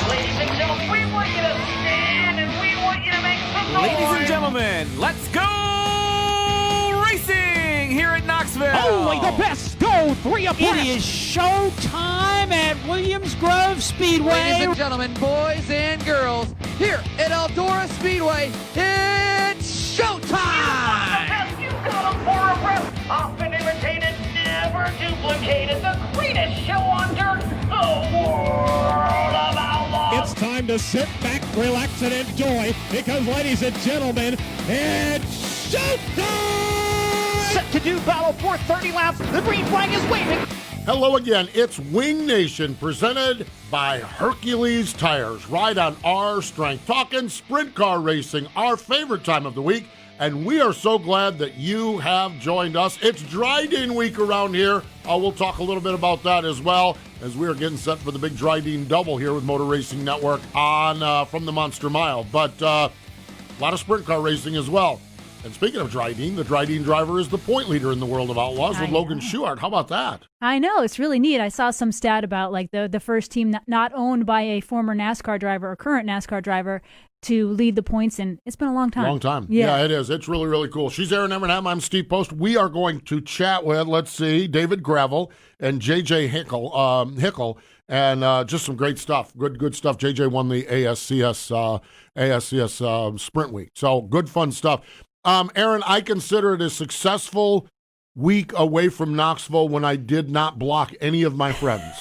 ladies and gentlemen, we want you to stand and we want you to make some noise. Ladies and gentlemen, let's go racing here at Knoxville. Only the best go three abreast. It is show time at Williams Grove Speedway. Ladies and gentlemen, boys and girls, here at Eldora Speedway, it's showtime! You got them for a breath. Often imitated, never duplicated. The greatest show on dirt, the world of outlaws. It's time to sit back, relax, and enjoy because, ladies and gentlemen, it's showtime! Set to do battle for 30 laps. The green flag is waving. Hello again. It's Wing Nation presented by Hercules Tires. Ride on our strength. Talking sprint car racing, our favorite time of the week. And we are so glad that you have joined us. It's Dryden week around here. We'll talk a little bit about that as well as we are getting set for the big Dryden double here with Motor Racing Network on from the Monster Mile. But a lot of sprint car racing as well. And speaking of Dryden, the Dryden driver is the point leader in the world of outlaws with Logan Schuart. How about that? I know. It's really neat. I saw some stat about like the first team not owned by a former NASCAR driver or current NASCAR driver to lead the points, and it's been a long time. Long time. Yeah, it is. It's really, really cool. She's Erin Evernham. I'm Steve Post. We are going to chat with, let's see, David Gravel and JJ Hickle, and just some great stuff. Good stuff. JJ won the ASCS Sprint Week. So good, fun stuff. Erin, I consider it a successful week away from Knoxville when I did not block any of my friends.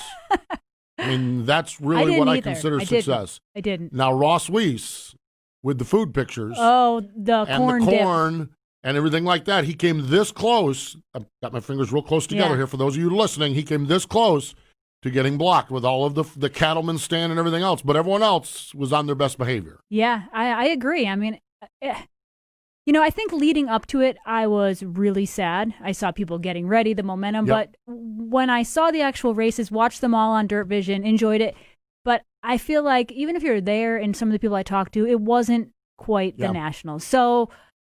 I mean, that's really what I consider success. I didn't. Now, Ross Weiss, with the food pictures. Oh, the corn dip. And everything like that. He came this close. I've got my fingers real close together here for those of you listening. He came this close to getting blocked with all of the cattlemen stand and everything else. But everyone else was on their best behavior. Yeah, I agree. I mean, I think leading up to it, I was really sad. I saw people getting ready, the momentum. But when I saw the actual races, watched them all on Dirt Vision, enjoyed it. But I feel like even if you're there and some of the people I talked to, it wasn't quite the Nationals. So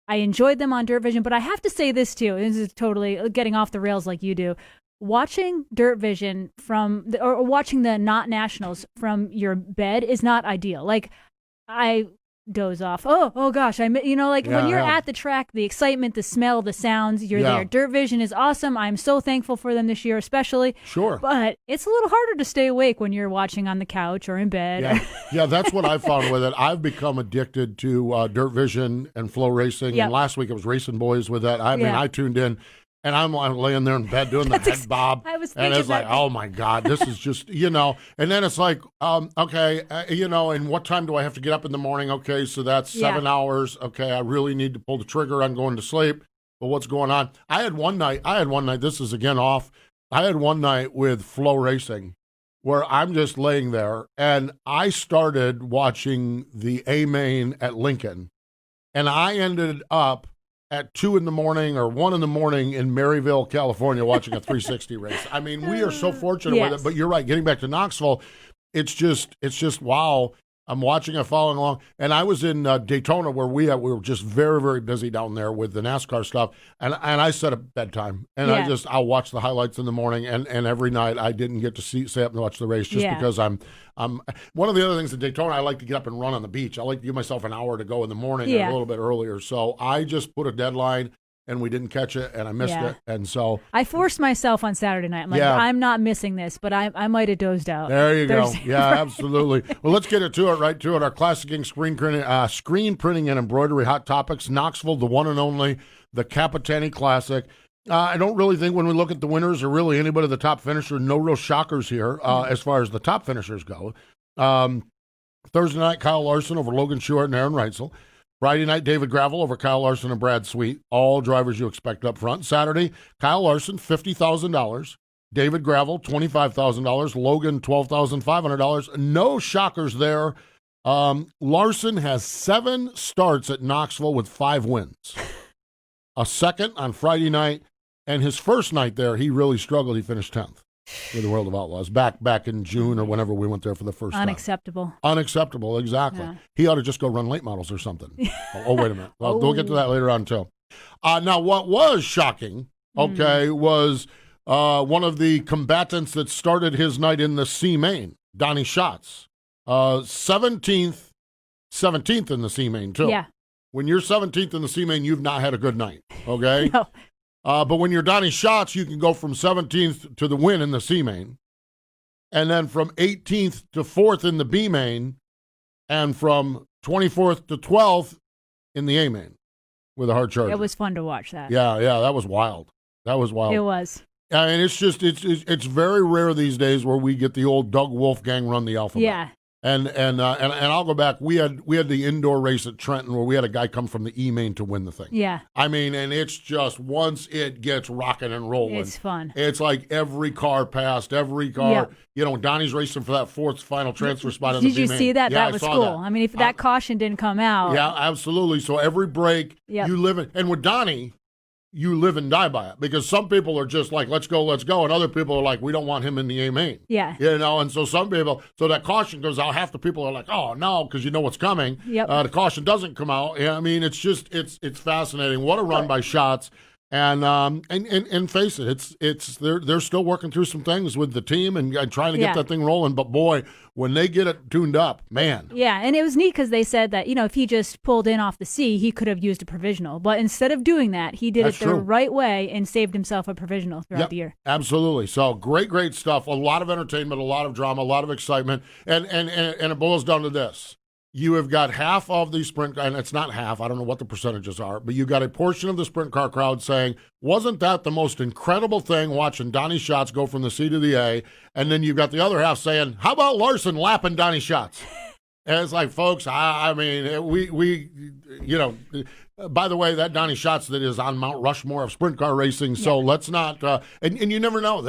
I enjoyed them on Dirt Vision. But I have to say this, too. This is totally getting off the rails like you do. Watching Dirt Vision or watching the not Nationals from your bed is not ideal. Like, I doze off. Oh gosh. When you're at the track, the excitement, the smell, the sounds, you're there. Dirt Vision is awesome. I'm so thankful for them this year, especially. Sure. But it's a little harder to stay awake when you're watching on the couch or in bed. Yeah, that's what I found with it. I've become addicted to Dirt Vision and Flow Racing. And last week it was Racing Boys with that. I mean, I tuned in. And I'm laying there in bed doing the head bob. And it's like, oh, my God, this is just, And then it's like, okay, and what time do I have to get up in the morning? Okay, so that's 7 hours. Okay, I really need to pull the trigger on going to sleep. But what's going on? I had one night, this is again off. I had one night with Flow Racing where I'm just laying there. And I started watching the A-Main at Lincoln. And I ended up at 2 in the morning or 1 in the morning in Maryville, California, watching a 360 race. I mean, we are so fortunate with it, but you're right. Getting back to Knoxville, it's just wow. I'm watching it, following along. And I was in Daytona where we were just very, very busy down there with the NASCAR stuff. And I set a bedtime. And I'll watch the highlights in the morning. And every night I didn't get to stay up and watch the race just because I'm one of the other things at Daytona, I like to get up and run on the beach. I like to give myself an hour to go in the morning and a little bit earlier. So I just put a deadline. And we didn't catch it, and I missed it. And so I forced myself on Saturday night. I'm like, I'm not missing this, but I might have dozed out. There you go. Yeah, absolutely. Well, let's get right to it. Our Classic Ink screen printing and embroidery hot topics. Knoxville, the one and only, the Capitani Classic. I don't really think when we look at the winners or really anybody the top finisher, no real shockers here as far as the top finishers go. Thursday night, Kyle Larson over Logan Schuart and Aaron Reitzel. Friday night, David Gravel over Kyle Larson and Brad Sweet. All drivers you expect up front. Saturday, Kyle Larson, $50,000. David Gravel, $25,000. Logan, $12,500. No shockers there. Larson has 7 starts at Knoxville with 5 wins. A second on Friday night. And his first night there, he really struggled. He finished 10th. With the World of Outlaws back in June or whenever we went there for the first time. Unacceptable, exactly. Yeah. He ought to just go run late models or something. Oh, wait a minute. Well, we'll get to that later on, too. Now, what was shocking, was one of the combatants that started his night in the C-Main, Donnie Schatz. 17th in the C main too. Yeah. When you're 17th in the C main, you've not had a good night. Okay. No. But when you're Donnie Schatz, you can go from 17th to the win in the C main, and then from 18th to 4th in the B main, and from 24th to 12th in the A main with a hard charger. It was fun to watch that. Yeah, that was wild. That was wild. It was. And it's very rare these days where we get the old Doug Wolfgang run the alphabet. Yeah. And I'll go back. We had the indoor race at Trenton where we had a guy come from the E main to win the thing. Yeah. I mean, and it's just once it gets rocking and rolling, it's fun. It's like every car passed, every car. Yep. You know, Donnie's racing for that fourth final transfer spot in the Did you B-main. see that? Yeah, that was I saw cool. that. I mean, if that caution didn't come out. Yeah, absolutely. So every break, Yep. you live in, and with Donnie, you live and die by it, because some people are just like, let's go, and other people are like, we don't want him in the A main. Yeah. You know, and so some people, so that caution goes out, half the people are like, oh no, because you know what's coming. Yep. The caution doesn't come out. Yeah, I mean, it's just, it's fascinating. What a run by Schatz. And face it, they're still working through some things with the team and trying to get that thing rolling. But boy, when they get it tuned up, man. Yeah, and it was neat because they said that, you know, if he just pulled in off the C, he could have used a provisional. But instead of doing that, he did That's it the true. right way and saved himself a provisional throughout the year. Absolutely. So great stuff. A lot of entertainment, a lot of drama, a lot of excitement, and it boils down to this. You have got half of the sprint, and it's not half, I don't know what the percentages are, but you got a portion of the sprint car crowd saying, wasn't that the most incredible thing watching Donnie Schatz go from the C to the A? And then you've got the other half saying, how about Larson lapping Donnie Schatz? And it's like, folks, I mean, we you know, by the way, that Donnie Schatz that is on Mount Rushmore of sprint car racing, so let's not, and you never know,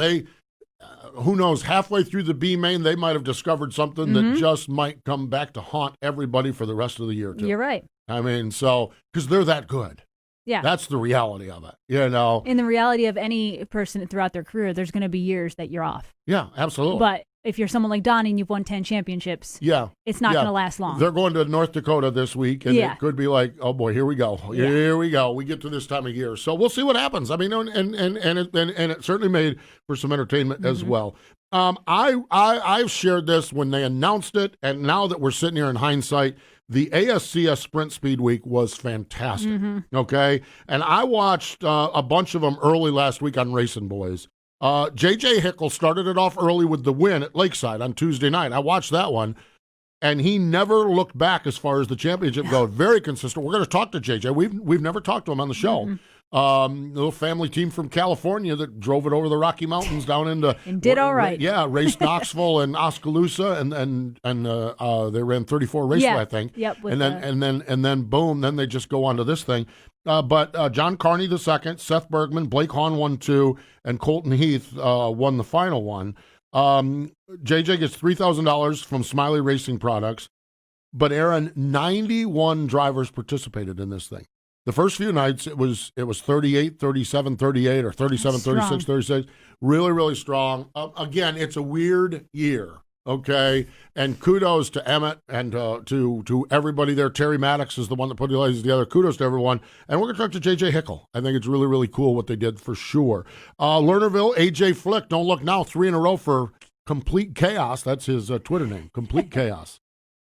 who knows, halfway through the B main, they might have discovered something that just might come back to haunt everybody for the rest of the year, too. You're right. I mean, so, because they're that good. Yeah. That's the reality of it, you know. In the reality of any person throughout their career, there's going to be years that you're off. Yeah, absolutely. But if you're someone like Donnie and you've won 10 championships, it's not going to last long. They're going to North Dakota this week, and it could be like, oh boy, here we go. Here we go. We get to this time of year. So we'll see what happens. I mean, and it certainly made for some entertainment as well. I've shared this when they announced it, and now that we're sitting here in hindsight, the ASCS Sprint Speed Week was fantastic, okay? And I watched a bunch of them early last week on Racing Boys. JJ Hickle started it off early with the win at Lakeside on Tuesday night. I watched that one, and he never looked back as far as the championship goes. Very consistent. We're going to talk to JJ. We've never talked to him on the show. Little family team from California that drove it over the Rocky Mountains down into and did all right. Yeah, raced Knoxville and Oskaloosa, and they ran 34 races, I think. Yep. And then boom, then they just go on to this thing. But John Carney the second, Seth Bergman, Blake Hahn won 2, and Colton Heath won the final one. JJ gets $3,000 from Smiley Racing Products, but Erin, 91 drivers participated in this thing. The first few nights, it was 38, 37, 38, or 37, 36, 36. Really, really strong. Again, it's a weird year, okay? And kudos to Emmett and to everybody there. Terry Maddox is the one that put these together. Kudos to everyone. And we're going to talk to JJ Hickle. I think it's really, really cool what they did for sure. Lernerville, AJ Flick, don't look now, 3 in a row for Complete Chaos. That's his Twitter name, Complete Chaos.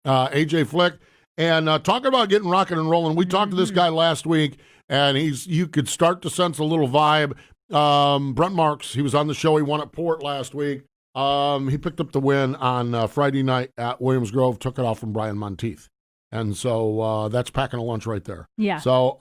AJ Flick. And talking about getting rocking and rolling, we talked to this guy last week, and you could start to sense a little vibe. Brent Marks, he was on the show. He won at Port last week. He picked up the win on Friday night at Williams Grove, took it off from Brian Monteith. And so that's packing a lunch right there. Yeah. So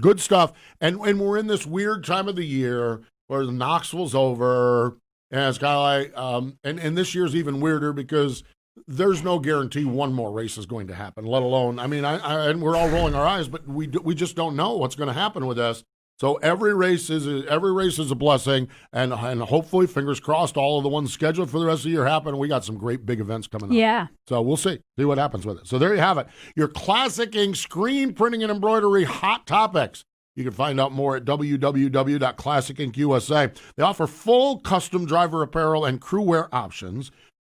good stuff. And we're in this weird time of the year where Knoxville's over, and it's kind of like, and this year's even weirder because there's no guarantee one more race is going to happen, let alone, I mean, and we're all rolling our eyes, but we just don't know what's going to happen with this. So every race is a blessing, and hopefully, fingers crossed, all of the ones scheduled for the rest of the year happen. We got some great big events coming up. Yeah. So we'll see what happens with it. So there you have it. Your Classic Ink screen printing and embroidery hot topics. You can find out more at www.classicinkusa. They offer full custom driver apparel and crew wear options.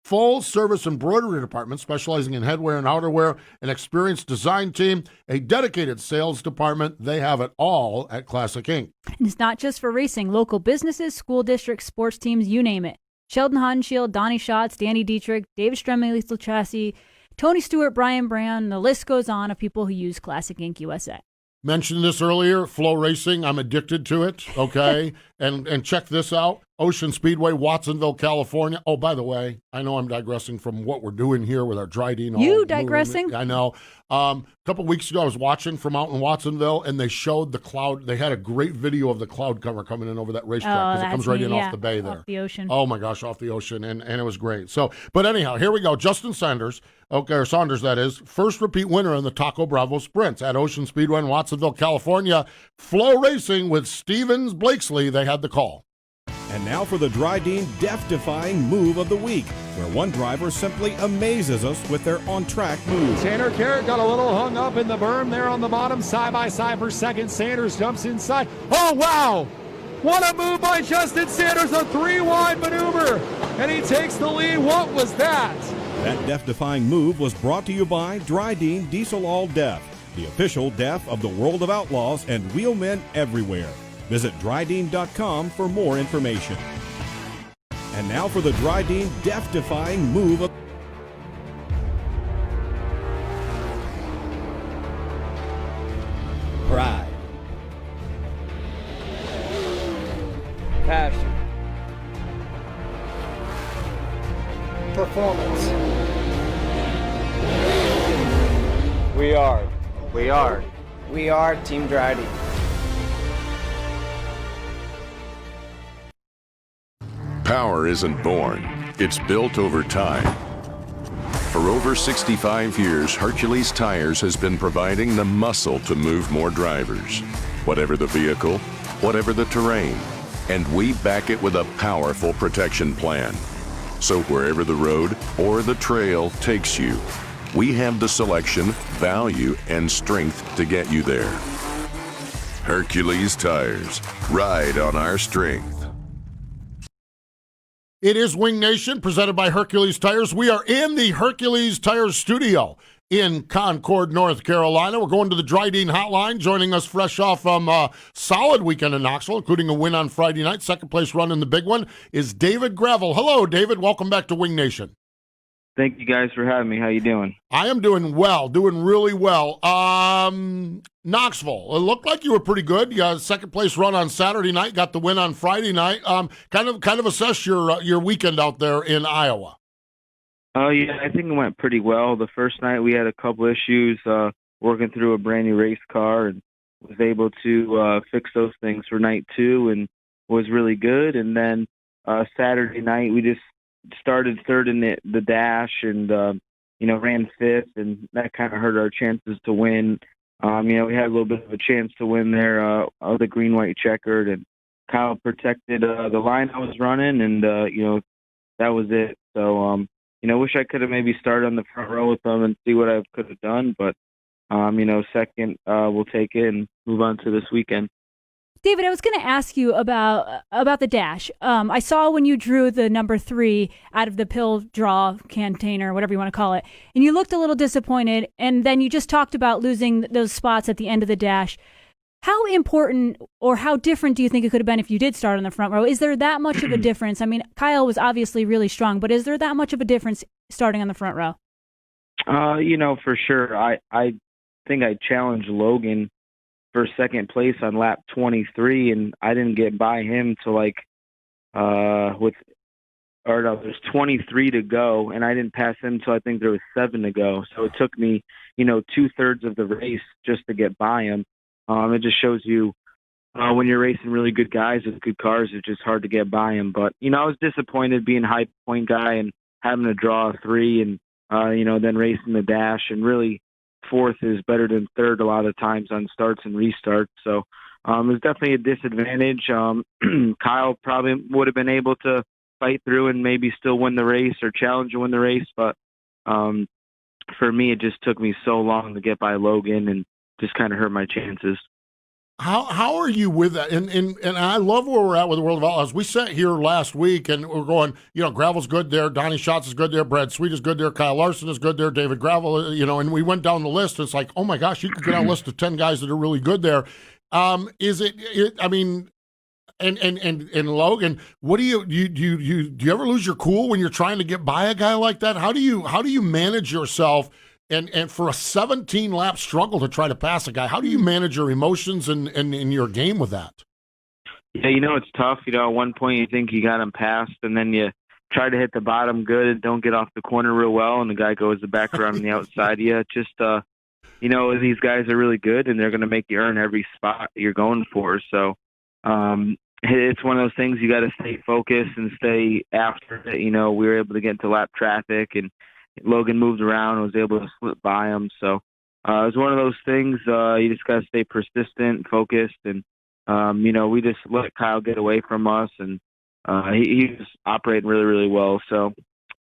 Full service embroidery department specializing in headwear and outerwear, an experienced design team, a dedicated sales department. They have it all at Classic Ink. And it's not just for racing. Local businesses, school districts, sports teams, you name it. Sheldon Haudenschild, Donnie Schatz, Danny Dietrich, David Stremme, Lethal Chassis, Tony Stewart, Brian Brand. The list goes on of people who use Classic Ink USA. Mentioned this earlier, Flow Racing. I'm addicted to it, okay? and check this out. Ocean Speedway, Watsonville, California. Oh, by the way, I know I'm digressing from what we're doing here with our Dryden. You digressing? I know. A couple weeks ago, I was watching from out in Watsonville, and they showed the cloud. They had a great video of the cloud cover coming in over that racetrack because it comes right in off the bay there. Off the ocean. Oh, my gosh, off the ocean, and it was great. So, but anyhow, here we go. Justin Saunders, or Saunders, that is, first repeat winner in the Taco Bravo Sprints at Ocean Speedway in Watsonville, California. Flow Racing with Stevens Blakesley, they had the call. And now for the Dryden death-defying move of the week, where one driver simply amazes us with their on-track moves. Tanner Carrot got a little hung up in the berm there on the bottom, side by side for second. Sanders jumps inside. Oh, wow! What a move by Justin Sanders, a 3-wide maneuver, and he takes the lead. What was that? That death-defying move was brought to you by Dryden Diesel All Death, the official death of the World of Outlaws and wheelmen everywhere. Visit Dryden.com for more information. And now for the Dryden death-defying move of... Pride. Passion. Performance. We are Team Dryden. Power isn't born, it's built over time. For over 65 years, Hercules Tires has been providing the muscle to move more drivers, whatever the vehicle, whatever the terrain, and we back it with a powerful protection plan. So wherever the road or the trail takes you, we have the selection, value, and strength to get you there. Hercules Tires, ride on our strength. It is Wing Nation, presented by Hercules Tires. We are in the Hercules Tires studio in Concord, North Carolina. We're going to the Dryden Hotline. Joining us fresh off from a solid weekend in Knoxville, including a win on Friday night, second place run in the big one, is David Gravel. Hello, David. Welcome back to Wing Nation. Thank you guys for having me. How you doing? I am doing well, doing really well. Knoxville, it looked like you were pretty good. You got a second place run on Saturday night, got the win on Friday night. Kind of assess your weekend out there in Iowa. Yeah, I think it went pretty well. The first night we had a couple issues working through a brand new race car, and was able to fix those things for night two, and was really good. And then Saturday night we just started third in the dash, and ran fifth, and that kind of hurt our chances to win. We had a little bit of a chance to win there of the green-white checkered, and Kyle protected the line I was running, and that was it. So wish I could have maybe started on the front row with them and see what I could have done, but second we'll take it and move on to this weekend. David, I was going to ask you about the dash. I saw when you drew the number 3 out of the pill draw container, whatever you want to call it, and you looked a little disappointed, and then you just talked about losing those spots at the end of the dash. How important or how different do you think it could have been if you did start on the front row? Is there that much of a difference? I mean, Kyle was obviously really strong, but is there that much of a difference starting on the front row? For sure. I think I challenged Logan for second place on lap 23, and I didn't get by him till there's 23 to go, and I didn't pass him till I think there was 7 to go. So it took me, 2/3 of the race just to get by him. It just shows you when you're racing really good guys with good cars, it's just hard to get by him. But, I was disappointed being a high point guy and having to draw a 3 and, then racing the dash, and really fourth is better than third a lot of times on starts and restarts. So it was definitely a disadvantage. Kyle probably would have been able to fight through and maybe still win the race or challenge to win the race. But for me, it just took me so long to get by Logan and just kind of hurt my chances. How are you with that? And I love where we're at with the World of Outlaws. We sat here last week and we're going, Gravel's good there, Donnie Schatz is good there, Brad Sweet is good there, Kyle Larson is good there, David Gravel, and we went down the list. It's like, oh my gosh, you could get on a list of 10 guys that are really good there. And Logan, what do you ever lose your cool when you're trying to get by a guy like that? How do you manage yourself? And for a 17 lap struggle to try to pass a guy, how do you manage your emotions and your game with that? Yeah, it's tough. At one point you think you got him passed, and then you try to hit the bottom good and don't get off the corner real well, and the guy goes back around on the outside. Yeah, just these guys are really good, and they're going to make you earn every spot you're going for. So it's one of those things you got to stay focused and stay after it. We were able to get into lap traffic, and Logan moved around and was able to slip by him. So it was one of those things. You just got to stay persistent, focused, and we just let Kyle get away from us, and he was operating really, really well. So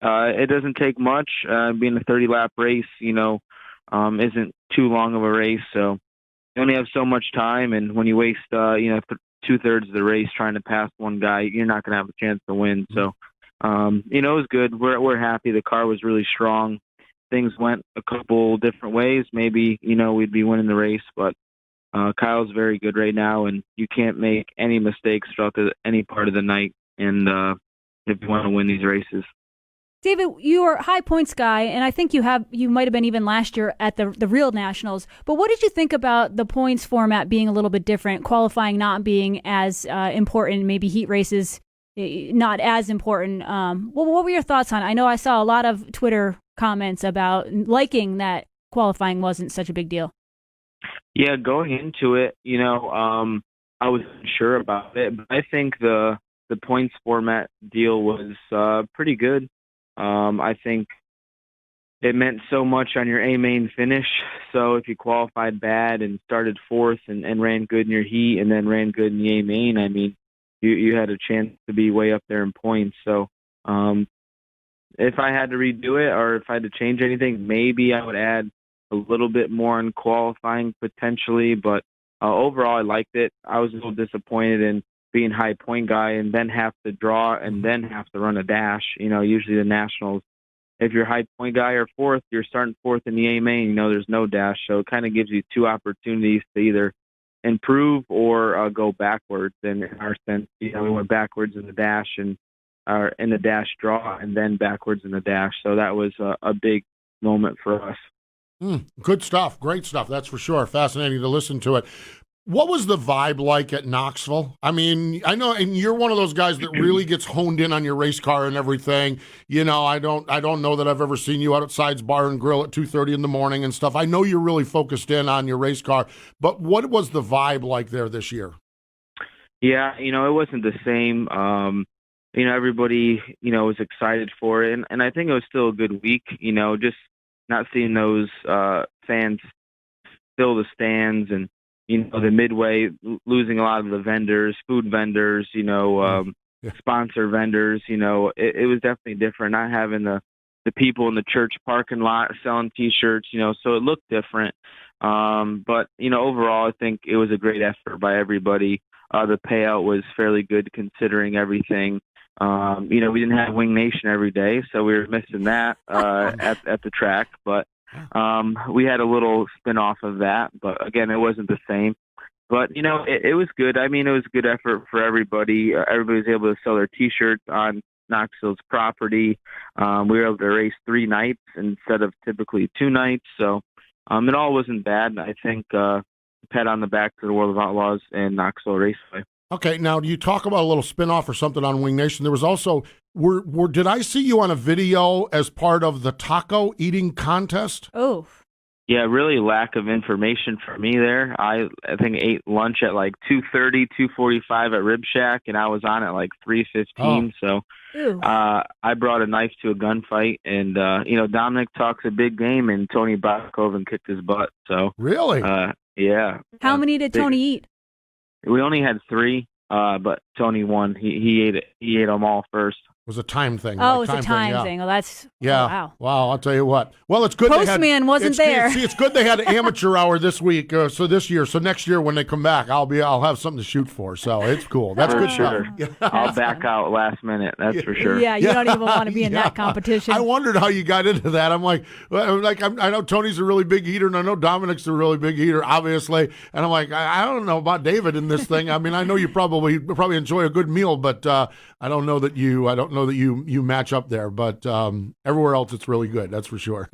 it doesn't take much. Being a 30-lap race, isn't too long of a race. So you only have so much time, and when you waste, 2/3 of the race trying to pass one guy, you're not going to have a chance to win. So, it was good. We're happy. The car was really strong. Things went a couple different ways. Maybe, we'd be winning the race, but Kyle's very good right now, and you can't make any mistakes throughout any part of the night. And if you want to win these races. David, you are a high points guy, and I think you might have been even last year at the real Nationals. But what did you think about the points format being a little bit different, qualifying not being as important, maybe heat races not as important? What were your thoughts on it? I know I saw a lot of Twitter comments about liking that qualifying wasn't such a big deal. Yeah, going into it, I wasn't sure about it, but I think the points format deal was pretty good. I think it meant so much on your A main finish. So if you qualified bad and started fourth and ran good in your heat and then ran good in the A main, I mean, you had a chance to be way up there in points. So if I had to redo it or if I had to change anything, maybe I would add a little bit more in qualifying potentially. But overall, I liked it. I was a little disappointed in being high point guy and then have to draw and then have to run a dash. Usually the Nationals, if you're high point guy or fourth, you're starting fourth in the A main, there's no dash. So it kind of gives you two opportunities to either improve or go backwards. And in our sense, we went backwards in the dash and in the dash draw and then backwards in the dash. So that was a big moment for us. Good stuff. Great stuff. That's for sure. Fascinating to listen to it. What was the vibe like at Knoxville? I mean, I know, and you're one of those guys that really gets honed in on your race car and everything. I don't know that I've ever seen you outside's bar and grill at 2:30 in the morning and stuff. I know you're really focused in on your race car, but what was the vibe like there this year? Yeah, it wasn't the same. Everybody, was excited for it, and I think it was still a good week. Just not seeing those fans fill the stands and. The Midway losing a lot of the vendors, food vendors, sponsor vendors, it was definitely different. Not having the people in the church parking lot selling T-shirts, so it looked different. But, overall, I think it was a great effort by everybody. The payout was fairly good considering everything. We didn't have Wing Nation every day, so we were missing that at the track. But we had a little spin-off of that, but again, it wasn't the same. But, it was good. I mean, it was a good effort for everybody. Everybody was able to sell their T-shirts on Knoxville's property. We were able to race 3 nights instead of typically 2 nights. So it all wasn't bad. I think pat on the back to the World of Outlaws and Knoxville Raceway. Okay, now you talk about a little spin-off or something on Wing Nation. There was also, did I see you on a video as part of the taco eating contest? Oh. Yeah, really lack of information for me there. I think ate lunch at like 2:30, 2:45 at Rib Shack, and I was on at like 3:15. So I brought a knife to a gunfight, and Dominic talks a big game, and Tony Bachhoven kicked his butt. So really, yeah. How many did Tony eat? We only had 3, but Tony won. He ate it. He ate them all first. was a time thing. Oh, it's a time thing. Well, that's yeah. Oh, wow. Wow, I'll tell you what. Well, it's good. Postman wasn't there. See, it's good they had an amateur hour this week. So this year, so next year when they come back, I'll have something to shoot for. So it's cool. That's good sure. stuff. I'll back out last minute. That's for sure. Yeah, you don't even want to be in that competition. I wondered how you got into that. I'm like, I know Tony's a really big heater, and I know Dominic's a really big heater, obviously. And I'm like, I don't know about David in this thing. I mean, I know you probably enjoy a good meal, but I don't know that you match up there. But everywhere else, it's really good. That's for sure.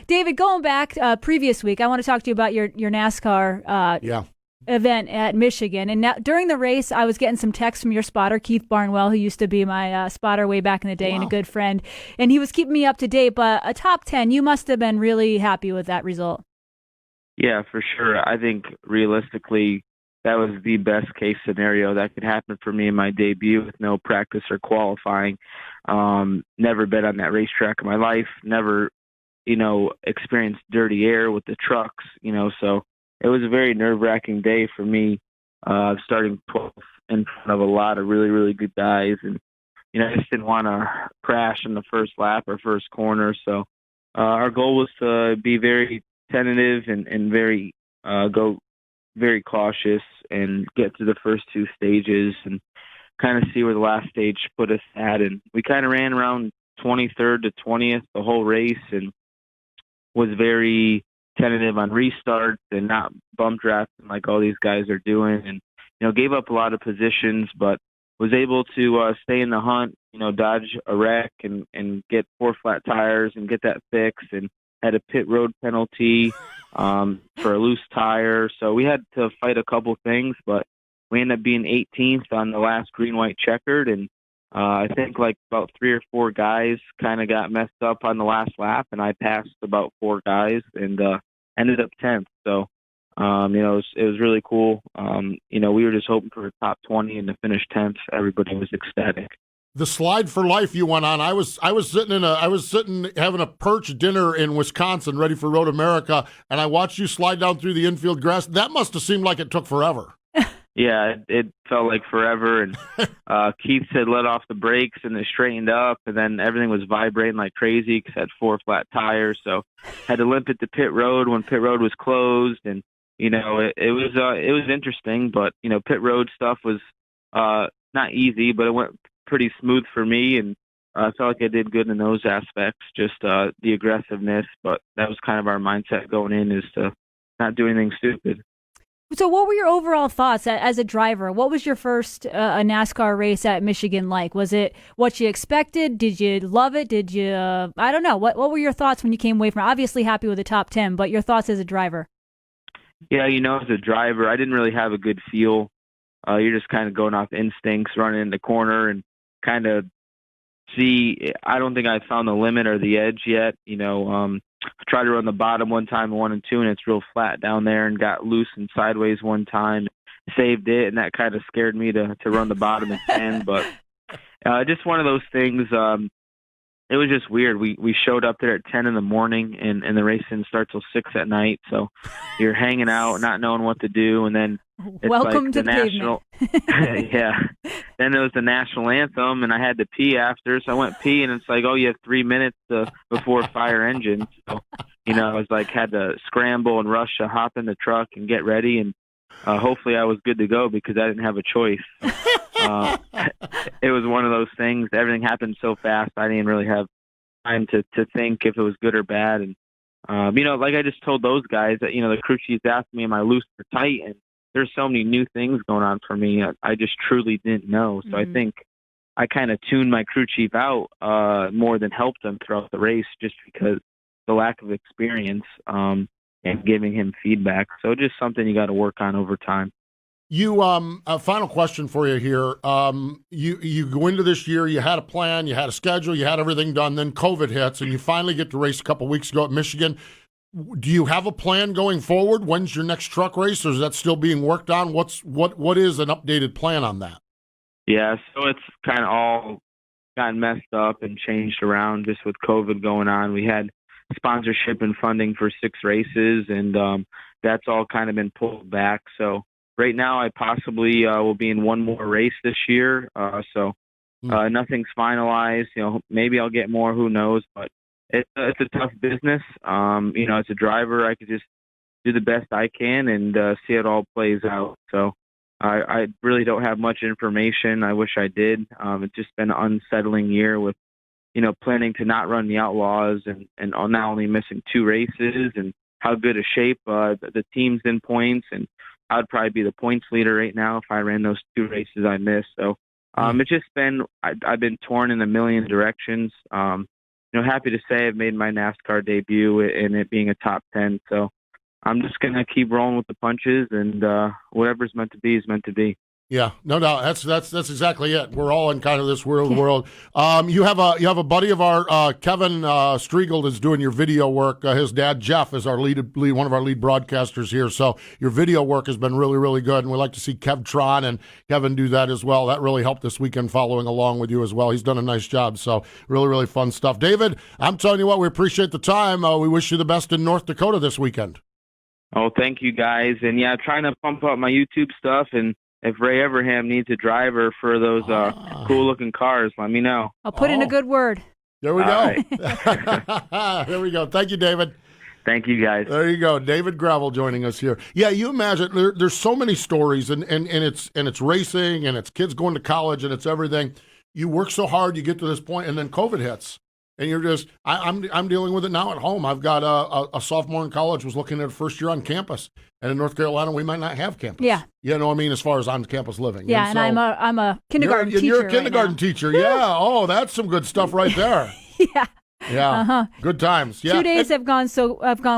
David, going back previous week, I want to talk to you about your NASCAR event at Michigan. And now during the race, I was getting some texts from your spotter, Keith Barnwell, who used to be my spotter way back in the day and a good friend. And he was keeping me up to date. But a top 10, you must have been really happy with that result. Yeah, for sure. I think realistically, that was the best case scenario that could happen for me in my debut with no practice or qualifying. Never been on that racetrack in my life. Never, experienced dirty air with the trucks, so it was a very nerve-wracking day for me, starting 12th in front of a lot of really, really good guys. And, I just didn't want to crash in the first lap or first corner. So our goal was to be very tentative and very go very cautious and get to the first two stages and kind of see where the last stage put us at. And we kind of ran around 23rd to 20th the whole race and was very tentative on restarts and not bump drafting like all these guys are doing. And, gave up a lot of positions, but was able to stay in the hunt, dodge a wreck and get 4 flat tires and get that fixed, and had a pit road penalty for a loose tire. So we had to fight a couple things, but we ended up being 18th on the last green-white checkered. And I think like about 3 or 4 guys kind of got messed up on the last lap, and I passed about 4 guys and ended up 10th. So, it was really cool. We were just hoping for a top 20 and to finish 10th. Everybody was ecstatic. The slide for life you went on. I was sitting having a perch dinner in Wisconsin, ready for Road America, and I watched you slide down through the infield grass. That must have seemed like it took forever. Yeah, it felt like forever. And Keith had let off the brakes and it straightened up, and then everything was vibrating like crazy because I had 4 flat tires. So had to limp it to pit road when pit road was closed, and it was interesting. But pit road stuff was not easy, but it went pretty smooth for me, and I felt like I did good in those aspects, just the aggressiveness. But that was kind of our mindset going in, is to not do anything stupid. So what were your overall thoughts as a driver? What was your first a NASCAR race at Michigan like? Was it what you expected? Did you love it? Did you, I don't know. What were your thoughts when you came away from it? Obviously happy with the top 10, but your thoughts as a driver? Yeah, as a driver, I didn't really have a good feel. You're just kind of going off instincts, running in the corner and kind of I don't think I found the limit or the edge yet. I tried to run the bottom one time, 1 and 2, and it's real flat down there, and got loose and sideways one time, saved it, and that kind of scared me to run the bottom at 10. But just one of those things. It was just weird. We showed up there at 10 in the morning, and the race didn't start till 6 at night. So you're hanging out, not knowing what to do, and then it's welcome like to the national. Yeah. Then there was the national anthem, and I had to pee after, so I went pee, and it's like, oh, you have 3 minutes before fire engine. So I was like, had to scramble and rush to hop in the truck and get ready, and hopefully I was good to go because I didn't have a choice. It was one of those things. Everything happened so fast, I didn't really have time to think if it was good or bad. And like I just told those guys that the crew chief asked me, am I loose or tight? And there's so many new things going on for me. I just truly didn't know. So I think I kind of tuned my crew chief out more than helped him throughout the race, just because the lack of experience and giving him feedback. So just something you got to work on over time. You a final question for you here. You go into this year, you had a plan, you had a schedule, you had everything done, then COVID hits, and you finally get to race a couple weeks ago at Michigan. Do you have a plan going forward? When's your next truck race, or is that still being worked on? What is an updated plan on that? Yeah, so it's kind of all gotten messed up and changed around just with COVID going on. We had sponsorship and funding for 6 races, and that's all kind of been pulled back. So right now I possibly will be in one more race this year. So Nothing's finalized. Maybe I'll get more. Who knows? But it's a tough business. As a driver, I could just do the best I can and see it all plays out. So I really don't have much information. I wish I did. It's just been an unsettling year with, planning to not run the Outlaws and now only missing 2 races, and how good a shape the team's in points. And I'd probably be the points leader right now if I ran those 2 races I missed. So it's just been, I've been torn in a million directions. Happy to say I've made my NASCAR debut and it being a top 10. So I'm just going to keep rolling with the punches, and whatever's meant to be is meant to be. Yeah, no doubt. That's exactly it. We're all in kind of this weird world. You have a buddy of our Kevin Striegel is doing your video work. His dad Jeff is our lead one of our lead broadcasters here. So your video work has been really, really good, and we like to see Kevtron and Kevin do that as well. That really helped this weekend following along with you as well. He's done a nice job. So really, really fun stuff. David, I'm telling you what, we appreciate the time. We wish you the best in North Dakota this weekend. Oh, thank you guys. And yeah, trying to pump up my YouTube stuff, and if Ray Everham needs a driver for those cool-looking cars, let me know. I'll put in a good word. There we go. Right. There we go. Thank you, David. Thank you, guys. There you go. David Gravel joining us here. Yeah, you imagine there's so many stories, and it's racing, and it's kids going to college, and it's everything. You work so hard, you get to this point, and then COVID hits. And you're just, I'm dealing with it now at home. I've got a sophomore in college was looking at a first year on campus, and in North Carolina we might not have campus. Yeah, as far as on campus living. Yeah, and so I'm a kindergarten teacher. You're a kindergarten teacher. Yeah. Oh, that's some good stuff right there. Yeah. Yeah. Good times. Yeah. 2 days have gone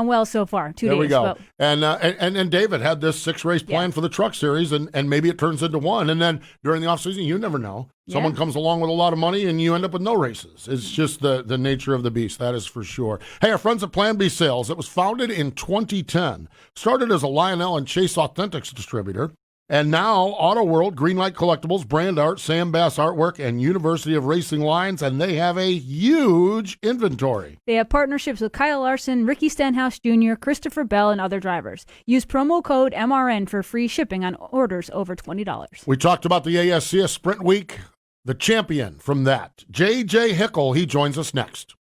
well so far. 2 days. There we go. And David had this 6-race plan for the Truck Series, and maybe it turns into 1. And then during the off season, you never know. Someone comes along with a lot of money, and you end up with no races. It's just the nature of the beast. That is for sure. Hey, our friends at Plan B Sales. It was founded in 2010. Started as a Lionel and Chase Authentics distributor. And now, Auto World, Greenlight Collectibles, Brand Art, Sam Bass Artwork, and University of Racing lines, and they have a huge inventory. They have partnerships with Kyle Larson, Ricky Stenhouse Jr., Christopher Bell, and other drivers. Use promo code MRN for free shipping on orders over $20. We talked about the ASCS Sprint Week, the champion from that. JJ Hickle, he joins us next.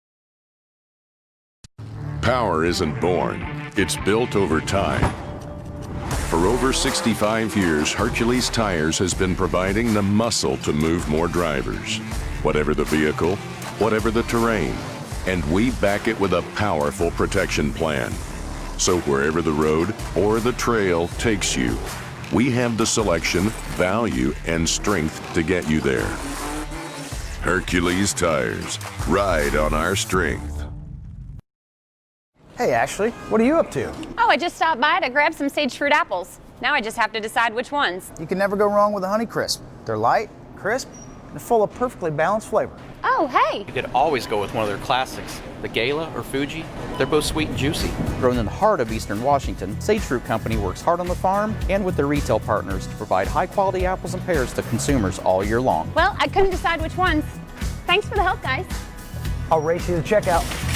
Power isn't born, it's built over time. For over 65 years, Hercules Tires has been providing the muscle to move more drivers, whatever the vehicle, whatever the terrain, and we back it with a powerful protection plan. So wherever the road or the trail takes you, we have the selection, value, and strength to get you there. Hercules Tires, ride on our strength. Hey Ashley, what are you up to? Oh, I just stopped by to grab some sage fruit apples. Now I just have to decide which ones. You can never go wrong with a Honey Crisp. They're light, crisp, and full of perfectly balanced flavor. Oh, hey! You could always go with one of their classics, the Gala or Fuji. They're both sweet and juicy. Grown in the heart of Eastern Washington, Sage Fruit Company works hard on the farm and with their retail partners to provide high-quality apples and pears to consumers all year long. Well, I couldn't decide which ones. Thanks for the help, guys. I'll race you to checkout.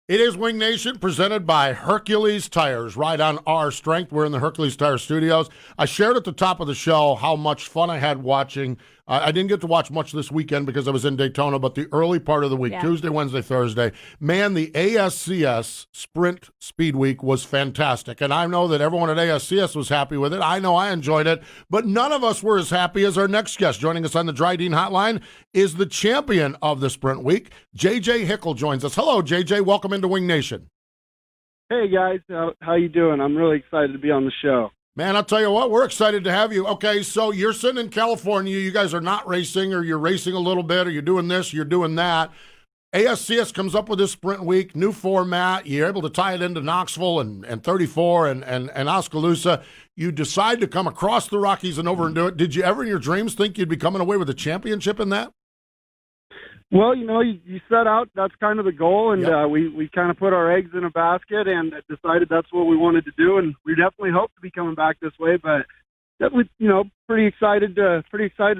It is Wing Nation presented by Hercules Tires. Ride on our strength. We're in the Hercules Tire studios. I shared at the top of the show how much fun I had watching. I didn't get to watch much this weekend because I was in Daytona, but the early part of the week, Tuesday, Wednesday, Thursday, man, the ASCS Sprint Speed Week was fantastic. And I know that everyone at ASCS was happy with it. I know I enjoyed it, but none of us were as happy as our next guest. Joining us on the Dryden Hotline is the champion of the Sprint Week. JJ Hickle joins us. Hello, JJ. Welcome into Wing Nation. Hey, guys. How you doing? I'm really excited to be on the show. Man, I'll tell you what, we're excited to have you. Okay, so you're sitting in California. You guys are not racing, or you're racing a little bit, or you're doing this, you're doing that. ASCS comes up with this Sprint Week, new format. You're able to tie it into Knoxville and 34 and Oskaloosa. You decide to come across the Rockies and over and do it. Did you ever in your dreams think you'd be coming away with a championship in that? Well, you set out, that's kind of the goal, and we kind of put our eggs in a basket and decided that's what we wanted to do, and we definitely hope to be coming back this way, but definitely, pretty excited to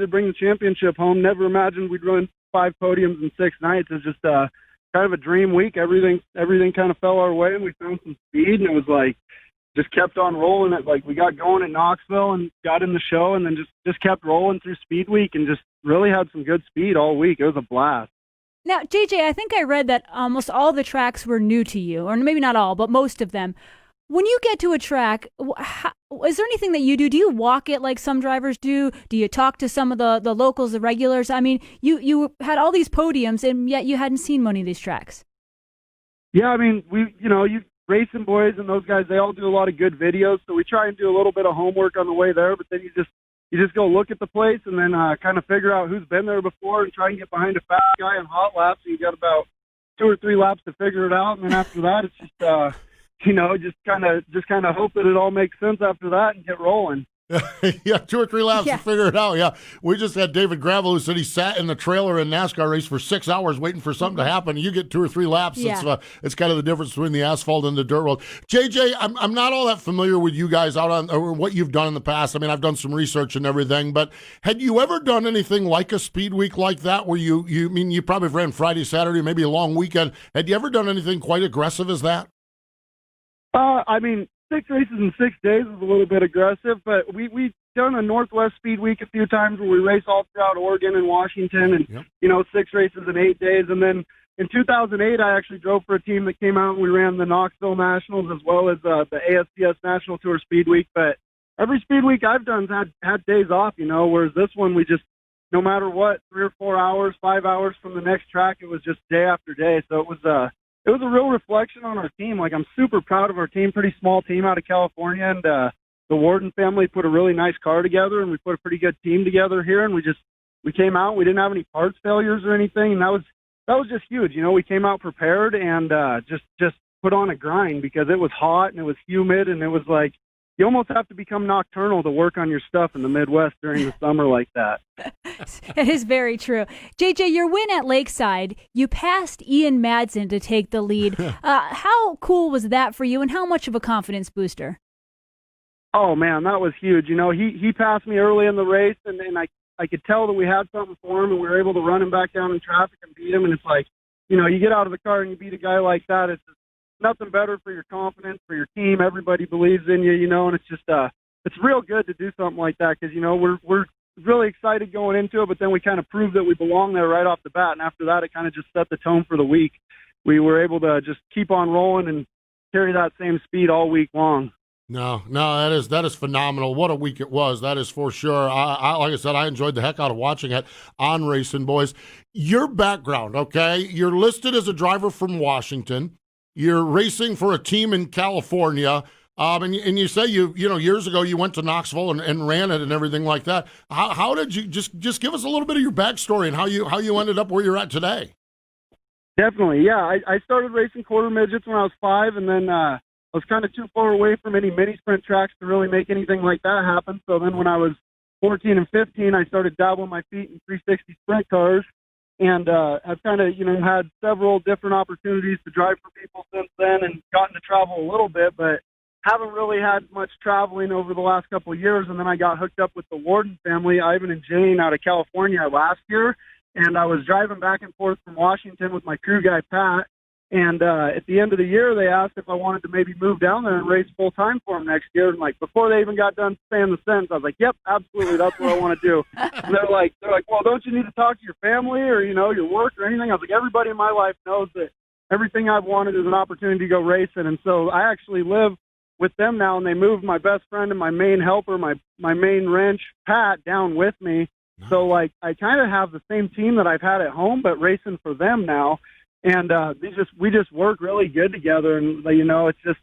bring the championship home. Never imagined we'd run 5 podiums in 6 nights. It's just kind of a dream week. Everything kind of fell our way, and we found some speed, and it was like, just kept on rolling it. Like we got going at Knoxville and got in the show, and then just kept rolling through Speed Week and just really had some good speed all week. It was a blast. Now, JJ, I think I read that almost all the tracks were new to you, or maybe not all, but most of them. When you get to a track, is there anything that you do? Do you walk it like some drivers do? Do you talk to some of the locals, the regulars? I mean, you had all these podiums, and yet you hadn't seen many of these tracks. Yeah, I mean, you Racing Boys and those guys, they all do a lot of good videos, so we try and do a little bit of homework on the way there, but then you just go look at the place and then kind of figure out who's been there before and try and get behind a fast guy on hot laps. So you got about 2 or 3 laps to figure it out, and then after that, it's just just kind of hope that it all makes sense after that and get rolling. Yeah, 2 or 3 laps to figure it out. Yeah, we just had David Gravel who said he sat in the trailer in NASCAR race for 6 hours waiting for something to happen. You get 2 or 3 laps. Yeah. It's kind of the difference between the asphalt and the dirt road. JJ, I'm not all that familiar with you guys out on or what you've done in the past. I mean, I've done some research and everything, but had you ever done anything like a speed week like that where you probably ran Friday, Saturday, maybe a long weekend. Had you ever done anything quite aggressive as that? I mean, 6 races in 6 days is a little bit aggressive, but we've done a Northwest Speed Week a few times where we race all throughout Oregon and Washington and, 6 races in 8 days. And then in 2008, I actually drove for a team that came out and we ran the Knoxville Nationals as well as the ASCS National Tour Speed Week. But every Speed Week I've done had days off, whereas this one we just, no matter what, 3 or 4 hours, 5 hours from the next track, it was just day after day. So it was a real reflection on our team. Like, I'm super proud of our team, pretty small team out of California, and the Warden family put a really nice car together, and we put a pretty good team together here, and we came out, we didn't have any parts failures or anything, and that was just huge. We came out prepared and just put on a grind because it was hot and it was humid, and it was like, you almost have to become nocturnal to work on your stuff in the Midwest during the summer like that. It is very true. JJ, your win at Lakeside, you passed Ian Madsen to take the lead. How cool was that for you, and how much of a confidence booster? Oh, man, that was huge. He passed me early in the race, and I could tell that we had something for him, and we were able to run him back down in traffic and beat him. And it's like, you get out of the car and you beat a guy like that. It's just nothing better for your confidence, for your team. Everybody believes in you, and it's just it's real good to do something like that because, we're really excited going into it, but then we kind of proved that we belong there right off the bat. And after that, it kind of just set the tone for the week. We were able to just keep on rolling and carry that same speed all week long. No, that is phenomenal. What a week it was. That is for sure. Like I said, I enjoyed the heck out of watching it on Racing Boys. Your background, okay? You're listed as a driver from Washington. You're racing for a team in California. And you say years ago you went to Knoxville and ran it and everything like that. How did you just give us a little bit of your backstory and how you ended up where you're at today? Definitely, yeah. I started racing quarter midgets when I was 5, and then I was kind of too far away from any mini sprint tracks to really make anything like that happen. So then when I was 14 and 15, I started dabbling my feet in 360 sprint cars. And I've kind of, had several different opportunities to drive for people since then and gotten to travel a little bit, but haven't really had much traveling over the last couple of years. And then I got hooked up with the Warden family, Ivan and Jane, out of California last year. And I was driving back and forth from Washington with my crew guy, Pat. And at the end of the year, they asked if I wanted to maybe move down there and race full-time for them next year. And, before they even got done saying the sentence, I was like, yep, absolutely, that's what I want to do. And they're like, well, don't you need to talk to your family or, your work or anything? I was like, everybody in my life knows that everything I've wanted is an opportunity to go racing. And so I actually live with them now, and they moved my best friend and my main helper, my main wrench, Pat, down with me. Nice. So, I kind of have the same team that I've had at home, but racing for them now. And we just work really good together, and it's just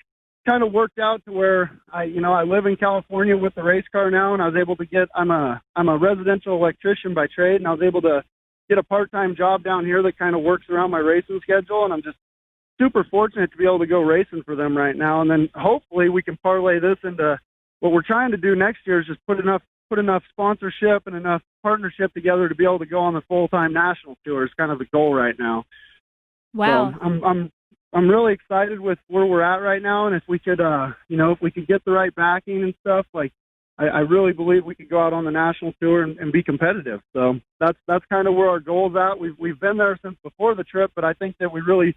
kind of worked out to where I live in California with the race car now, and I was able to get I'm a residential electrician by trade, and I was able to get a part-time job down here that kind of works around my racing schedule, and I'm just super fortunate to be able to go racing for them right now. And then hopefully we can parlay this into what we're trying to do next year is just put enough sponsorship and enough partnership together to be able to go on the full-time national tour is kind of the goal right now. Wow. So I'm really excited with where we're at right now, and if we could get the right backing and stuff, I really believe we could go out on the national tour and be competitive. So that's kind of where our goal's at. We've been there since before the trip, but I think that we really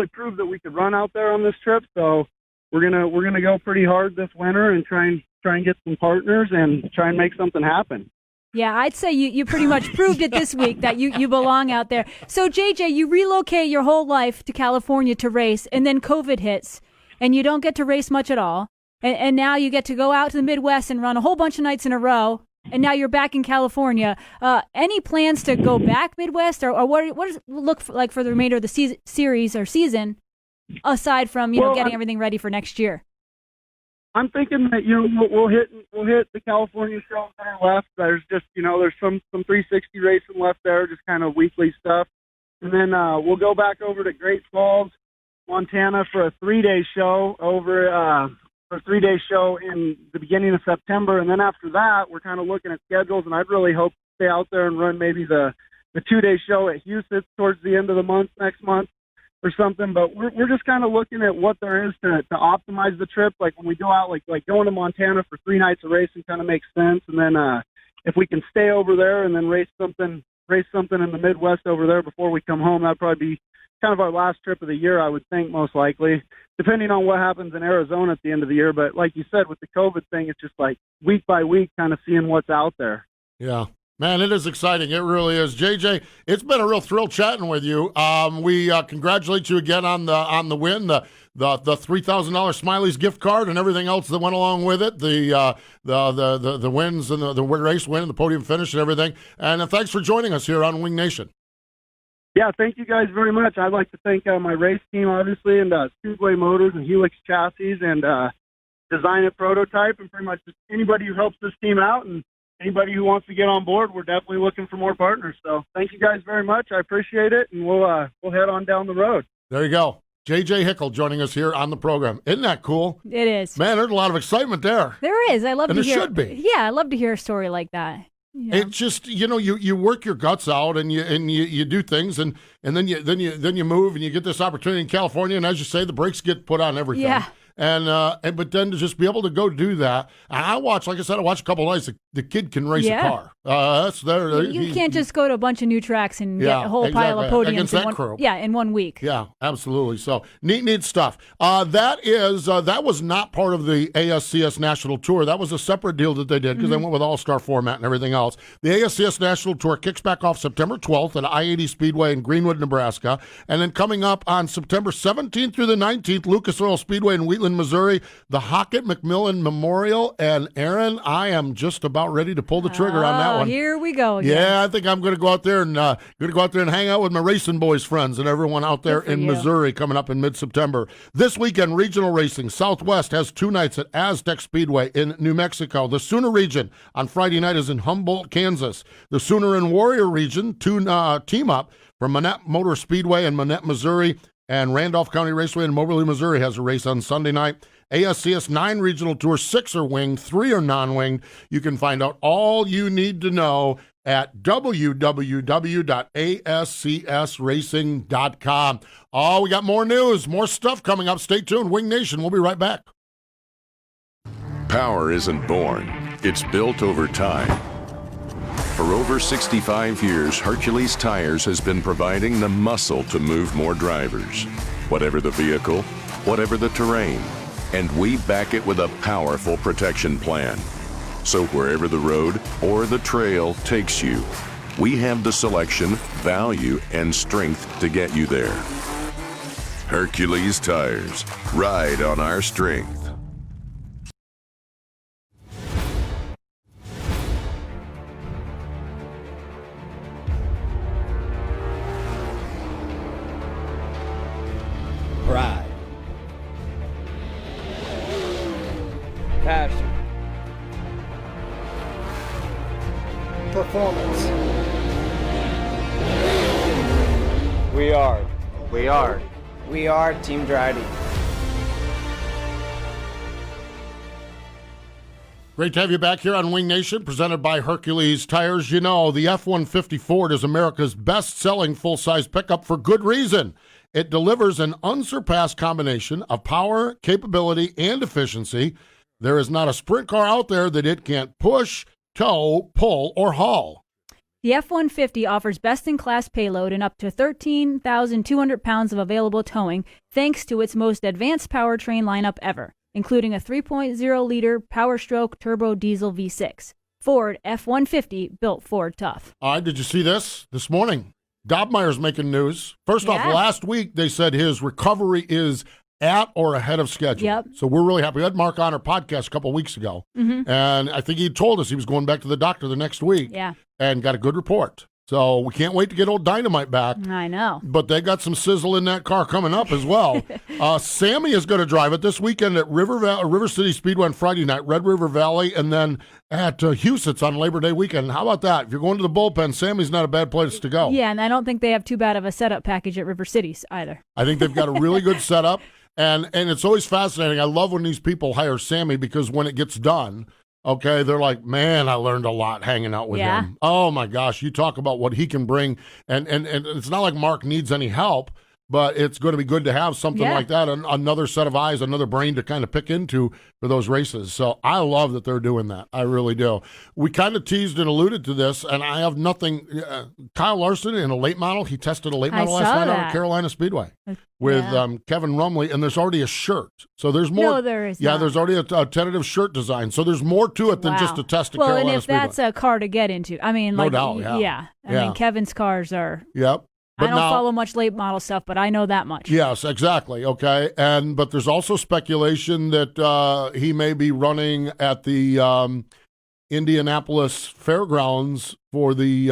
proved that we could run out there on this trip. So we're gonna go pretty hard this winter and try and get some partners and try and make something happen. Yeah, I'd say you pretty much proved it this week that you belong out there. So, JJ, you relocate your whole life to California to race, and then COVID hits, and you don't get to race much at all. And now you get to go out to the Midwest and run a whole bunch of nights in a row, and now you're back in California. Any plans to go back Midwest, or what does it look like for the remainder of the series or season, aside from getting everything ready for next year? I'm thinking that we'll hit the California shows that are left. There's just there's some 360 racing left there, just kind of weekly stuff, and then we'll go back over to Great Falls, Montana for a 3-day show in the beginning of September, and then after that we're kind of looking at schedules, and I'd really hope to stay out there and run maybe the 2-day show at Houston towards the end of the month next month or something. But we're just kind of looking at what there is to optimize the trip. Like when we go out, like going to Montana for 3 nights of racing kind of makes sense. And then if we can stay over there and then race something in the Midwest over there before we come home, that'd probably be kind of our last trip of the year, I would think, most likely, depending on what happens in Arizona at the end of the year. But like you said, with the COVID thing, it's just like week by week kind of seeing what's out there. Yeah. Man, it is exciting. It really is. JJ, it's been a real thrill chatting with you. We congratulate you again on the win, the $3,000 Smiley's gift card and everything else that went along with it, the wins and the race win and the podium finish and everything. And thanks for joining us here on Wing Nation. Yeah, thank you guys very much. I'd like to thank my race team, obviously, and Speedway Motors and Helix Chassis and Design It Prototype, and pretty much just anybody who helps this team out and anybody who wants to get on board. We're definitely looking for more partners. So thank you guys very much. I appreciate it, and we'll head on down the road. There you go. JJ Hickle joining us here on the program. Isn't that cool? It is. Man, there's a lot of excitement there. There is. I love to hear. And there should be. Yeah, I love to hear a story like that. Yeah. It's just you work your guts out and you do things and then you move and you get this opportunity in California, and as you say, the brakes get put on everything. Yeah. And but then to just be able to go do that, and I watched a couple of nights. The kid can race a car. That's there. You can't just go to a bunch of new tracks and get a whole pile of podiums against that crew. In 1 week. Yeah, absolutely. So neat stuff. That was not part of the ASCS National Tour. That was a separate deal that they did because they went with all-star format and everything else. The ASCS National Tour kicks back off September 12th at I-80 Speedway in Greenwood, Nebraska, and then coming up on September 17th through the 19th, Lucas Oil Speedway in Wheatland, Missouri, the Hockett-McMillan Memorial. And Erin, I am just about ready to pull the trigger on that one. Here we go again. Yeah, I think I'm going to go out there and hang out with my Racing Boys friends and everyone out there in Missouri coming up in mid-September. This weekend, regional racing. Southwest has 2 nights at Aztec Speedway in New Mexico. The Sooner region on Friday night is in Humboldt, Kansas. The Sooner and Warrior region team up from Manette Motor Speedway in Manette, Missouri, and Randolph County Raceway in Moberly, Missouri has a race on Sunday night. ASCS 9 regional tours, 6 are winged, 3 are non-winged. You can find out all you need to know at www.ascsracing.com. Oh, we got more news, more stuff coming up. Stay tuned. Wing Nation, we'll be right back. Power isn't born, it's built over time. For over 65 years, Hercules Tires has been providing the muscle to move more drivers. Whatever the vehicle, whatever the terrain, and we back it with a powerful protection plan. So wherever the road or the trail takes you, we have the selection, value, and strength to get you there. Hercules Tires. Ride on our strength. Pride. Passion. Performance. We are Team Dryden. Great to have you back here on Wing Nation, presented by Hercules Tires. You know, the F-150 Ford is America's best-selling full-size pickup for good reason. It delivers an unsurpassed combination of power, capability, and efficiency. There is not a sprint car out there that it can't push, tow, pull, or haul. The F-150 offers best-in-class payload and up to 13,200 pounds of available towing thanks to its most advanced powertrain lineup ever, including a 3.0-liter Power-Stroke turbo diesel V6. Ford F-150, built Ford tough. All right, did you see this morning? Dobmeier's making news. First off, last week they said his recovery is at or ahead of schedule. Yep. So we're really happy. We had Mark on our podcast a couple weeks ago, and I think he told us he was going back to the doctor the next week and got a good report. So we can't wait to get old Dynamite back. I know. But they got some sizzle in that car coming up as well. Sammy is going to drive it this weekend at River City Speedway on Friday night, Red River Valley, and then at Huset's on Labor Day weekend. How about that? If you're going to the bullpen, Sammy's not a bad place to go. Yeah, and I don't think they have too bad of a setup package at River Cities either. I think they've got a really good setup, and it's always fascinating. I love when these people hire Sammy because when it gets done, okay, they're like, man, I learned a lot hanging out with him. Oh, my gosh, you talk about what he can bring. And it's not like Mark needs any help, but it's going to be good to have something like that, another set of eyes, another brain to kind of pick into for those races. So I love that they're doing that. I really do. We kind of teased and alluded to this, and I have nothing. Kyle Larson in a late model, he tested a late model last night out at Carolina Speedway with Kevin Rumley, and there's already a shirt. So there's more. No, there is not. There's already a tentative shirt design. So there's more to it than just a test at Carolina Speedway. Well, and if that's a car to get into, I mean, no like, doubt, I mean, Kevin's cars are. Yep. But I don't follow much late model stuff, but I know that much. Yes, exactly. Okay, but there's also speculation that he may be running at the Indianapolis Fairgrounds for the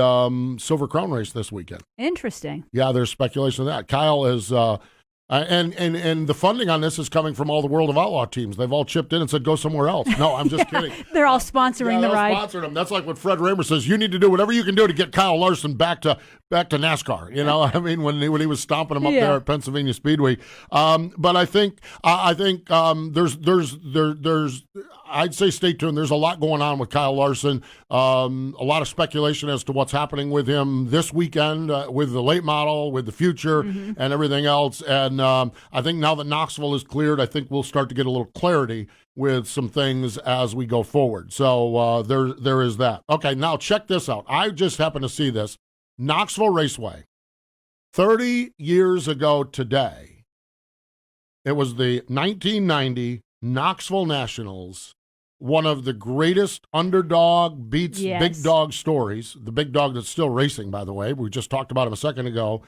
Silver Crown race this weekend. Interesting. Yeah, there's speculation of that. Kyle is. And the funding on this is coming from all the World of Outlaw teams. They've all chipped in and said, go somewhere else. No, I'm just kidding. They're all sponsoring the ride. Sponsoring them. That's like what Fred Raymer says. You need to do whatever you can do to get Kyle Larson back to NASCAR. You know, I mean, when he was stomping him up there at Pennsylvania Speedway. But I think there's I'd say stay tuned. There's a lot going on with Kyle Larson. A lot of speculation as to what's happening with him this weekend with the late model, with the future, and everything else. And I think now that Knoxville is cleared, I think we'll start to get a little clarity with some things as we go forward. So there is that. Okay, now check this out. I just happened to see this. Knoxville Raceway, 30 years ago today, it was the 1990 Knoxville Nationals, one of the greatest underdog beats big dog stories. The big dog that's still racing, by the way. We just talked about him a second ago.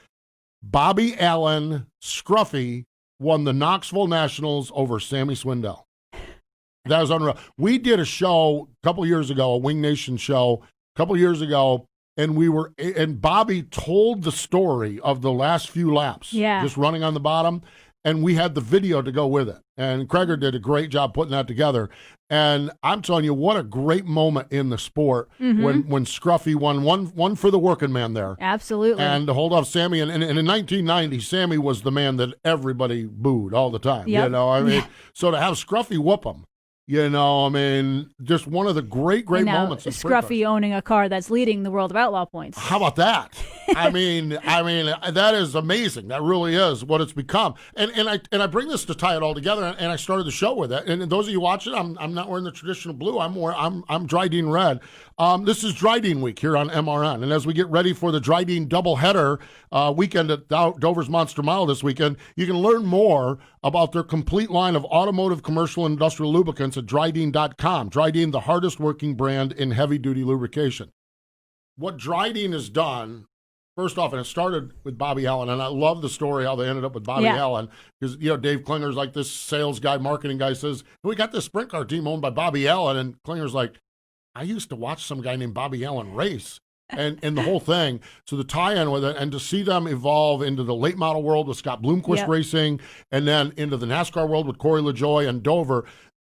Bobby Allen Scruffy won the Knoxville Nationals over Sammy Swindell. That was unreal. We did a show a couple years ago, a Wing Nation show a couple years ago, and Bobby told the story of the last few laps, just running on the bottom, and we had the video to go with it. And Kreger did a great job putting that together. And I'm telling you, what a great moment in the sport when Scruffy won one for the working man there. Absolutely. And to hold off Sammy. And in 1990, Sammy was the man that everybody booed all the time. Yep. You know, I mean, so to have Scruffy whoop him, you know, I mean, just one of the great moments. Scruffy owning a car that's leading the World of Outlaw points. How about that? I mean, that is amazing. That really is what it's become. And I bring this to tie it all together. And I started the show with it. And those of you watching, I'm not wearing the traditional blue. I'm Dryden red. This is Dryden week here on MRN. And as we get ready for the Dryden doubleheader weekend at Dover's Monster Mile this weekend, you can learn more about their complete line of automotive, commercial, and industrial lubricants at Dryden.com. Dryden, the hardest working brand in heavy-duty lubrication. What Dryden has done, first off, and it started with Bobby Allen, and I love the story how they ended up with Bobby Allen, because, you know, Dave Klinger's like this sales guy, marketing guy, says, we got this sprint car team owned by Bobby Allen, and Klinger's like, I used to watch some guy named Bobby Allen race. And the whole thing, so the tie-in with it, and to see them evolve into the late model world with Scott Bloomquist Racing, and then into the NASCAR world with Corey LaJoie and Dover.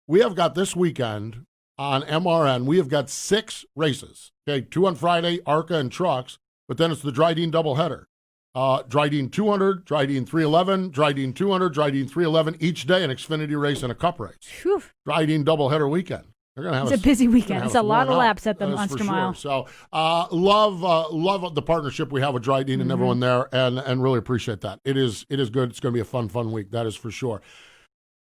We have got this weekend on MRN, we have got 6 races. Okay, 2 on Friday, ARCA and trucks, but then it's the Dryden doubleheader. Dryden 200, Dryden 311, Dryden 200, Dryden 311 each day, an Xfinity race and a Cup race. Whew. Dryden doubleheader weekend. It's a busy weekend. It's a lot of laps at the Monster Mile. So love the partnership we have with Dryden and everyone there, and really appreciate that. It is good. It's going to be a fun week. That is for sure.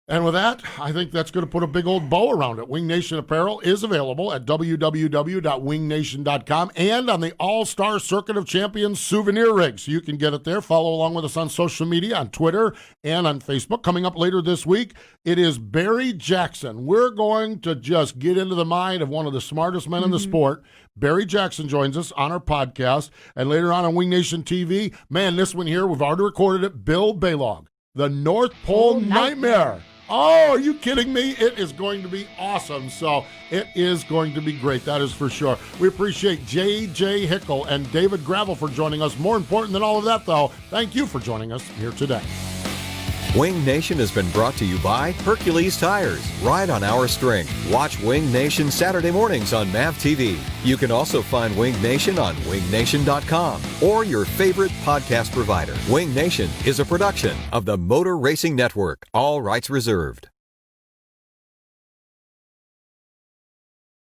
And with that, I think that's going to put a big old bow around it. Wing Nation apparel is available at www.wingnation.com and on the All-Star Circuit of Champions souvenir rig. So you can get it there. Follow along with us on social media, on Twitter and on Facebook. Coming up later this week, it is Barry Jackson. We're going to just get into the mind of one of the smartest men in the sport. Barry Jackson joins us on our podcast. And later on Wing Nation TV, man, this one here, we've already recorded it, Bill Balog, the North Pole Nightmare. Oh, are you kidding me? It is going to be awesome. So it is going to be great. That is for sure. We appreciate JJ Hickle and David Gravel for joining us. More important than all of that, though, thank you for joining us here today. Wing Nation has been brought to you by Hercules Tires. Ride on our strength. Watch Wing Nation Saturday mornings on MAV TV. You can also find Wing Nation on wingnation.com or your favorite podcast provider. Wing Nation is a production of the Motor Racing Network. All rights reserved.